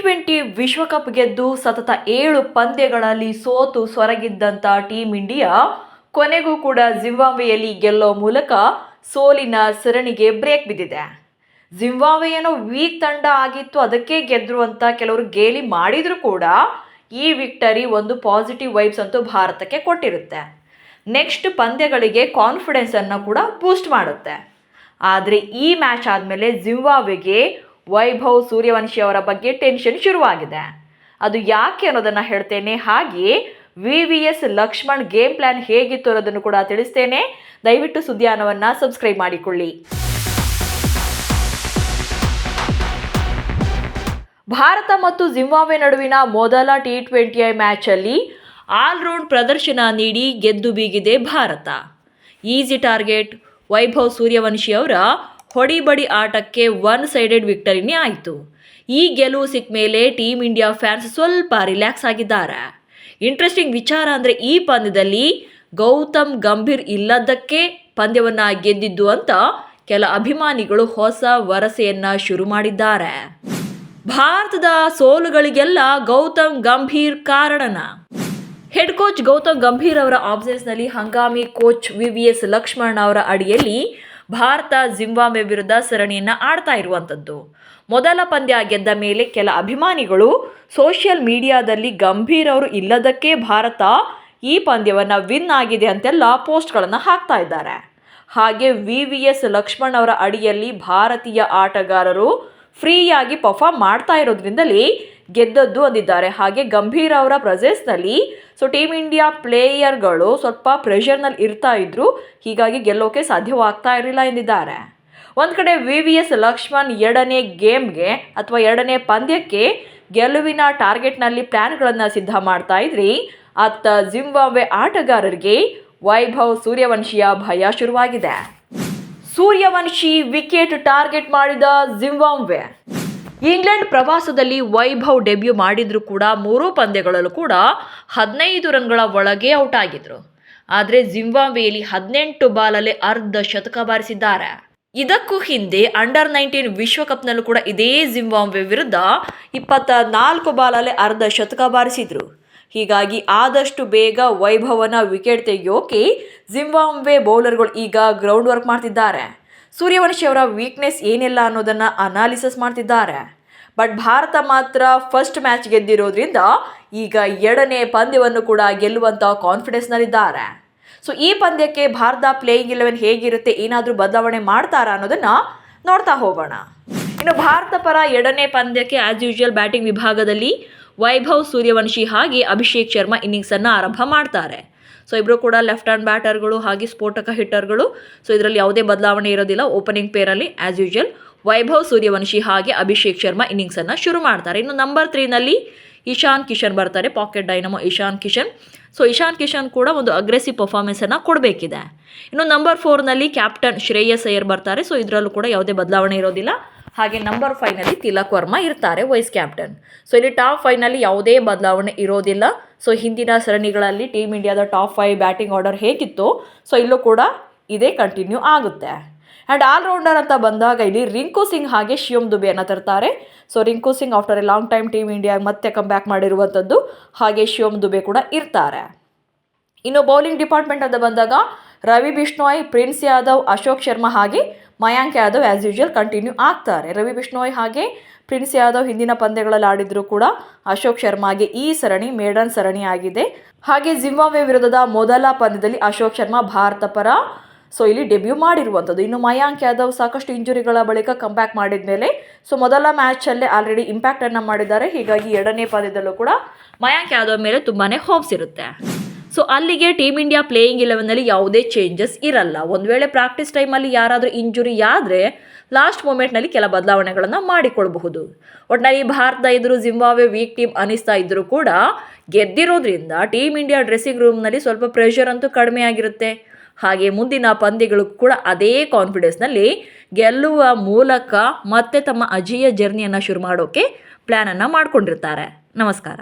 T20 ವಿಶ್ವಕಪ್ ಗೆದ್ದು ಸತತ 7 ಪಂದ್ಯಗಳಲ್ಲಿ ಸೋತು ಸೊರಗಿದ್ದಂಥ ಟೀಂ ಇಂಡಿಯಾ ಕೊನೆಗೂ ಕೂಡ ಜಿಂಬಾಬ್ವೆಯಲ್ಲಿ ಗೆಲ್ಲೋ ಮೂಲಕ ಸೋಲಿನ ಸರಣಿಗೆ ಬ್ರೇಕ್ ಬಿದ್ದಿದೆ. ಜಿಂಬಾಬ್ವೆ ಏನೋ ವೀಕ್ ತಂಡ ಆಗಿತ್ತು, ಅದಕ್ಕೆ ಗೆದ್ರು ಅಂತ ಕೆಲವರು ಗೇಲಿ ಮಾಡಿದ್ರು ಕೂಡ ಈ ವಿಕ್ಟರಿ ಒಂದು ಪಾಸಿಟಿವ್ ವೈಬ್ಸ್ ಅಂತೂ ಭಾರತಕ್ಕೆ ಕೊಟ್ಟಿರುತ್ತೆ. ನೆಕ್ಸ್ಟ್ ಪಂದ್ಯಗಳಿಗೆ ಕಾನ್ಫಿಡೆನ್ಸ್ ಅನ್ನು ಕೂಡ ಬೂಸ್ಟ್ ಮಾಡುತ್ತೆ. ಆದರೆ ಈ ಮ್ಯಾಚ್ ಆದಮೇಲೆ ಜಿಂಬಾಬ್ವೆಗೆ ವೈಭವ್ ಸೂರ್ಯವಂಶಿ ಅವರ ಬಗ್ಗೆ ಟೆನ್ಷನ್ ಶುರುವಾಗಿದೆ. ಅದು ಯಾಕೆ ಅನ್ನೋದನ್ನು ಹೇಳ್ತೇನೆ. ಹಾಗೆಯೇ VVS ಲಕ್ಷ್ಮಣ್ ಗೇಮ್ ಪ್ಲಾನ್ ಹೇಗಿತ್ತು ಅನ್ನೋದನ್ನು ಕೂಡ ತಿಳಿಸ್ತೇನೆ. ದಯವಿಟ್ಟು ಸುದ್ದಿಯಾನವನ್ನು ಸಬ್ಸ್ಕ್ರೈಬ್ ಮಾಡಿಕೊಳ್ಳಿ. ಭಾರತ ಮತ್ತು ಜಿಂಬಾಬ್ವೆ ನಡುವಿನ ಮೊದಲ T20 ಮ್ಯಾಚಲ್ಲಿ ಆಲ್ರೌಂಡ್ ಪ್ರದರ್ಶನ ನೀಡಿ ಗೆದ್ದು ಬೀಗಿದೆ ಭಾರತ. ಈಸಿ ಟಾರ್ಗೆಟ್ ವೈಭವ್ ಸೂರ್ಯವಂಶಿ ಅವರ ಹೊಡಿಬಡಿ ಆಟಕ್ಕೆ ಒನ್ ಸೈಡೆಡ್ ವಿಕ್ಟರಿನೇ ಆಯಿತು. ಈ ಗೆಲುವು ಸಿಕ್ಕ ಮೇಲೆ ಟೀಮ್ ಇಂಡಿಯಾ ಫ್ಯಾನ್ಸ್ ಸ್ವಲ್ಪ ರಿಲ್ಯಾಕ್ಸ್ ಆಗಿದ್ದಾರೆ. ಇಂಟ್ರೆಸ್ಟಿಂಗ್ ವಿಚಾರ ಅಂದರೆ ಈ ಪಂದ್ಯದಲ್ಲಿ ಗೌತಮ್ ಗಂಭೀರ್ ಇಲ್ಲದಕ್ಕೆ ಪಂದ್ಯವನ್ನು ಗೆದ್ದಿದ್ದು ಅಂತ ಕೆಲ ಅಭಿಮಾನಿಗಳು ಹೊಸ ವರಸೆಯನ್ನು ಶುರು ಮಾಡಿದ್ದಾರೆ. ಭಾರತದ ಸೋಲುಗಳಿಗೆಲ್ಲ ಗೌತಮ್ ಗಂಭೀರ್ ಕಾರಣನ? ಹೆಡ್ ಕೋಚ್ ಗೌತಮ್ ಗಂಭೀರ್ ಅವರ ಆಬ್ಸೆನ್ಸ್ನಲ್ಲಿ ಹಂಗಾಮಿ ಕೋಚ್ VVS ಲಕ್ಷ್ಮಣ್ ಅವರ ಅಡಿಯಲ್ಲಿ ಭಾರತ ಜಿಂಬಾಬ್ವೆ ವಿರುದ್ಧ ಸರಣಿಯನ್ನು ಆಡ್ತಾ ಇರುವಂಥದ್ದು. ಮೊದಲ ಪಂದ್ಯ ಗೆದ್ದ ಮೇಲೆ ಕೆಲ ಅಭಿಮಾನಿಗಳು ಸೋಷಿಯಲ್ ಮೀಡಿಯಾದಲ್ಲಿ ಗಂಭೀರ್ ಅವರು ಇಲ್ಲದಕ್ಕೆ ಭಾರತ ಈ ಪಂದ್ಯವನ್ನು ವಿನ್ ಆಗಿದೆ ಅಂತೆಲ್ಲ ಪೋಸ್ಟ್ಗಳನ್ನು ಹಾಕ್ತಾ ಇದ್ದಾರೆ. ಹಾಗೆ VVS ಲಕ್ಷ್ಮಣ್ ಅವರ ಅಡಿಯಲ್ಲಿ ಭಾರತೀಯ ಆಟಗಾರರು ಫ್ರೀಯಾಗಿ ಪರ್ಫಾರ್ಮ್ ಮಾಡ್ತಾ ಇರೋದ್ರಿಂದಲೇ ಗೆದ್ದದ್ದು ಅಂದಿದ್ದಾರೆ. ಹಾಗೆ ಗಂಭೀರ್ ಅವರ ಪ್ರೆಸೆನ್ಸ್ನಲ್ಲಿ ಟೀಮ್ ಇಂಡಿಯಾ ಪ್ಲೇಯರ್ಗಳು ಸ್ವಲ್ಪ ಪ್ರೆಷರ್ನಲ್ಲಿ ಇರ್ತಾ ಇದ್ರು, ಹೀಗಾಗಿ ಗೆಲ್ಲೋಕೆ ಸಾಧ್ಯವಾಗ್ತಾ ಇರಲಿಲ್ಲ ಎಂದಿದ್ದಾರೆ. ಒಂದು ಕಡೆ VVS ಲಕ್ಷ್ಮಣ್ ಎರಡನೇ ಗೇಮ್ಗೆ ಅಥವಾ ಎರಡನೇ ಪಂದ್ಯಕ್ಕೆ ಗೆಲುವಿನ ಟಾರ್ಗೆಟ್ನಲ್ಲಿ ಪ್ಲ್ಯಾನ್ಗಳನ್ನು ಸಿದ್ಧ ಮಾಡ್ತಾ ಇದ್ರಿ, ಅತ್ತ ಜಿಂಬಾಬ್ವೆ ಆಟಗಾರರಿಗೆ ವೈಭವ್ ಸೂರ್ಯವಂಶಿಯ ಭಯ ಶುರುವಾಗಿದೆ. ಸೂರ್ಯವಂಶಿ ವಿಕೆಟ್ ಟಾರ್ಗೆಟ್ ಮಾಡಿದ ಜಿಂಬಾಬ್ವೆ. ಇಂಗ್ಲೆಂಡ್ ಪ್ರವಾಸದಲ್ಲಿ ವೈಭವ್ ಡೆಬ್ಯೂ ಮಾಡಿದ್ರು ಕೂಡ 3 ಪಂದ್ಯಗಳಲ್ಲೂ ಕೂಡ 15 ರನ್ಗಳ ಒಳಗೆ ಔಟ್ ಆಗಿದ್ರು. ಆದರೆ ಜಿಂಬಾಬ್ವೆಯಲ್ಲಿ 18 ಬಾಲಲ್ಲಿ ಅರ್ಧ ಶತಕ ಬಾರಿಸಿದ್ದಾರೆ. ಇದಕ್ಕೂ ಹಿಂದೆ ಅಂಡರ್-19 ವಿಶ್ವಕಪ್ನಲ್ಲೂ ಕೂಡ ಇದೇ ಜಿಂಬಾಬ್ವೆ ವಿರುದ್ಧ 24 ಬಾಲಲ್ಲಿ ಅರ್ಧ ಶತಕ ಬಾರಿಸಿದ್ರು. ಹೀಗಾಗಿ ಆದಷ್ಟು ಬೇಗ ವೈಭವನ ವಿಕೆಟ್ ತೆಗೆಯೋಕೆ ಜಿಂಬಾಬ್ವೆ ಬೌಲರ್ಗಳು ಈಗ ಗ್ರೌಂಡ್ ವರ್ಕ್ ಮಾಡ್ತಿದ್ದಾರೆ. ಸೂರ್ಯವಂಶಿ ಅವರ ವೀಕ್ನೆಸ್ ಏನೆಲ್ಲ ಅನ್ನೋದನ್ನು ಅನಾಲಿಸಿಸ್ ಮಾಡ್ತಿದ್ದಾರೆ. ಬಟ್ ಭಾರತ ಮಾತ್ರ ಫಸ್ಟ್ ಮ್ಯಾಚ್ ಗೆದ್ದಿರೋದ್ರಿಂದ ಈಗ ಎರಡನೇ ಪಂದ್ಯವನ್ನು ಕೂಡ ಗೆಲ್ಲುವಂಥ ಕಾನ್ಫಿಡೆನ್ಸ್ನಲ್ಲಿದ್ದಾರೆ. ಈ ಪಂದ್ಯಕ್ಕೆ ಭಾರತ ಪ್ಲೇಯಿಂಗ್ 11 ಹೇಗಿರುತ್ತೆ, ಏನಾದರೂ ಬದಲಾವಣೆ ಮಾಡ್ತಾರಾ ಅನ್ನೋದನ್ನು ನೋಡ್ತಾ ಹೋಗೋಣ. ಇನ್ನು ಭಾರತ ಪರ ಎರಡನೇ ಪಂದ್ಯಕ್ಕೆ ಆ್ಯಸ್ ಯೂಶುವಲ್ ಬ್ಯಾಟಿಂಗ್ ವಿಭಾಗದಲ್ಲಿ ವೈಭವ್ ಸೂರ್ಯವಂಶಿ ಹಾಗೆ ಅಭಿಷೇಕ್ ಶರ್ಮಾ ಇನ್ನಿಂಗ್ಸನ್ನು ಆರಂಭ ಮಾಡ್ತಾರೆ. ಇಬ್ಬರು ಕೂಡ ಲೆಫ್ಟ್ ಹ್ಯಾಂಡ್ ಬ್ಯಾಟರ್ಗಳು ಹಾಗೆ ಸ್ಫೋಟಕ ಹಿಟ್ಟರ್ಗಳು. ಇದರಲ್ಲಿ ಯಾವುದೇ ಬದಲಾವಣೆ ಇರೋದಿಲ್ಲ. ಓಪನಿಂಗ್ ಪೇರಲ್ಲಿ ಆ್ಯಸ್ ಯೂಶುವಲ್ ವೈಭವ್ ಸೂರ್ಯವಂಶಿ ಹಾಗೆ ಅಭಿಷೇಕ್ ಶರ್ಮಾ ಇನ್ನಿಂಗ್ಸನ್ನು ಶುರು ಮಾಡ್ತಾರೆ. ಇನ್ನು ನಂಬರ್ 3ನಲ್ಲಿ ಇಶಾನ್ ಕಿಶನ್ ಬರ್ತಾರೆ, ಪಾಕೆಟ್ ಡೈನಮೋ ಇಶಾನ್ ಕಿಶನ್. ಇಶಾನ್ ಕಿಶನ್ ಕೂಡ ಒಂದು ಅಗ್ರೆಸಿವ್ ಪರ್ಫಾರ್ಮೆನ್ಸನ್ನು ಕೊಡಬೇಕಿದೆ. ಇನ್ನು ನಂಬರ್ 4ನಲ್ಲಿ ಕ್ಯಾಪ್ಟನ್ ಶ್ರೇಯಸ್ ಅಯ್ಯರ್ ಬರ್ತಾರೆ. ಇದರಲ್ಲೂ ಕೂಡ ಯಾವುದೇ ಬದಲಾವಣೆ ಇರೋದಿಲ್ಲ. ಹಾಗೆ ನಂಬರ್ 5ನಲ್ಲಿ ತಿಲಕ್ ವರ್ಮಾ ಇರ್ತಾರೆ, ವೈಸ್ ಕ್ಯಾಪ್ಟನ್. ಇಲ್ಲಿ ಟಾಪ್ 5ನಲ್ಲಿ ಯಾವುದೇ ಬದಲಾವಣೆ ಇರೋದಿಲ್ಲ. ಹಿಂದಿನ ಸರಣಿಗಳಲ್ಲಿ ಟೀಮ್ ಇಂಡಿಯಾದ ಟಾಪ್ 5 ಬ್ಯಾಟಿಂಗ್ ಆರ್ಡರ್ ಹೇಗಿತ್ತು, ಇಲ್ಲೂ ಕೂಡ ಇದೇ ಕಂಟಿನ್ಯೂ ಆಗುತ್ತೆ. ಆ್ಯಂಡ್ ಆಲ್ರೌಂಡರ್ ಅಂತ ಬಂದಾಗ ಇಲ್ಲಿ ರಿಂಕು ಸಿಂಗ್ ಹಾಗೆ ಶಿವಮ್ ದುಬೆಯನ್ನು ತರ್ತಾರೆ. Rinku Singh after A long time team India ಮತ್ತೆ ಕಮ್ ಬ್ಯಾಕ್ ಮಾಡಿರುವಂಥದ್ದು. ಹಾಗೆ ಶಿವಮ್ ದುಬೆ ಕೂಡ ಇರ್ತಾರೆ. ಇನ್ನು ಬೌಲಿಂಗ್ ಡಿಪಾರ್ಟ್ಮೆಂಟ್ ಅಂತ ಬಂದಾಗ ರವಿ ಬಿಷ್ಣೋಯ್, ಪ್ರಿನ್ಸ್ ಯಾದವ್, ಅಶೋಕ್ ಶರ್ಮಾ ಹಾಗೆ Mayank Yadav as usual continue ಆಗ್ತಾರೆ. ರವಿ ಬಿಷ್ಣೋಯ್ ಹಾಗೆ ಪ್ರಿನ್ಸ್ ಯಾದವ್ ಹಿಂದಿನ ಪಂದ್ಯಗಳಲ್ಲಿ ಆಡಿದ್ರು ಕೂಡ ಅಶೋಕ್ ಶರ್ಮಾಗೆ ಈ ಸರಣಿ ಮೇಡನ್ ಸರಣಿ ಆಗಿದೆ. ಹಾಗೆ ಜಿಂಬಾಬ್ವೆ ವಿರುದ್ಧದ ಮೊದಲ ಪಂದ್ಯದಲ್ಲಿ ಅಶೋಕ್ ಶರ್ಮಾ ಭಾರತ ಪರ ಇಲ್ಲಿ ಡೆಬ್ಯೂ ಮಾಡಿರುವಂಥದ್ದು. ಇನ್ನು ಮಯಾಂಕ್ ಯಾದವ್ ಸಾಕಷ್ಟು ಇಂಜುರಿಗಳ ಬಳಿಕ ಕಂಬ್ಯಾಕ್ ಮಾಡಿದ ಮೇಲೆ ಮೊದಲ ಮ್ಯಾಚಲ್ಲೇ ಆಲ್ರೆಡಿ ಇಂಪ್ಯಾಕ್ಟನ್ನು ಮಾಡಿದ್ದಾರೆ. ಹೀಗಾಗಿ ಎರಡನೇ ಪಂದ್ಯದಲ್ಲೂ ಕೂಡ ಮಯಾಂಕ್ ಯಾದವ್ ಮೇಲೆ ತುಂಬಾ ಹೋಪ್ಸ್ ಇರುತ್ತೆ. ಅಲ್ಲಿಗೆ ಟೀಮ್ ಇಂಡಿಯಾ ಪ್ಲೇಯಿಂಗ್ 11ನಲ್ಲಿ ಯಾವುದೇ ಚೇಂಜಸ್ ಇರಲ್ಲ. ಒಂದು ವೇಳೆ ಪ್ರಾಕ್ಟೀಸ್ ಟೈಮಲ್ಲಿ ಯಾರಾದರೂ ಇಂಜುರಿ ಆದರೆ ಲಾಸ್ಟ್ ಮೂಮೆಂಟ್ನಲ್ಲಿ ಕೆಲ ಬದಲಾವಣೆಗಳನ್ನು ಮಾಡಿಕೊಳ್ಬಹುದು. ಒಟ್ಟಿನಲ್ಲಿ ಭಾರತ ಎದುರು ಜಿಂಬಾಬ್ವೆ ವೀಕ್ ಟೀಮ್ ಅನಿಸ್ತಾ ಇದ್ದರೂ ಕೂಡ ಗೆದ್ದಿರೋದ್ರಿಂದ ಟೀಮ್ ಇಂಡಿಯಾ ಡ್ರೆಸ್ಸಿಂಗ್ ರೂಮ್ನಲ್ಲಿ ಸ್ವಲ್ಪ ಪ್ರೆಷರ್ ಅಂತೂ ಕಡಿಮೆ ಆಗಿರುತ್ತೆ. ಹಾಗೆ ಮುಂದಿನ ಪಂದ್ಯಗಳು ಕೂಡ ಅದೇ ಕಾನ್ಫಿಡೆನ್ಸ್ನಲ್ಲಿ ಗೆಲ್ಲುವ ಮೂಲಕ ಮತ್ತೆ ತಮ್ಮ ಅಜೇಯ ಜರ್ನಿಯನ್ನು ಶುರು ಮಾಡೋಕ್ಕೆ ಪ್ಲ್ಯಾನನ್ನು ಮಾಡಿಕೊಂಡಿರ್ತಾರೆ. ನಮಸ್ಕಾರ.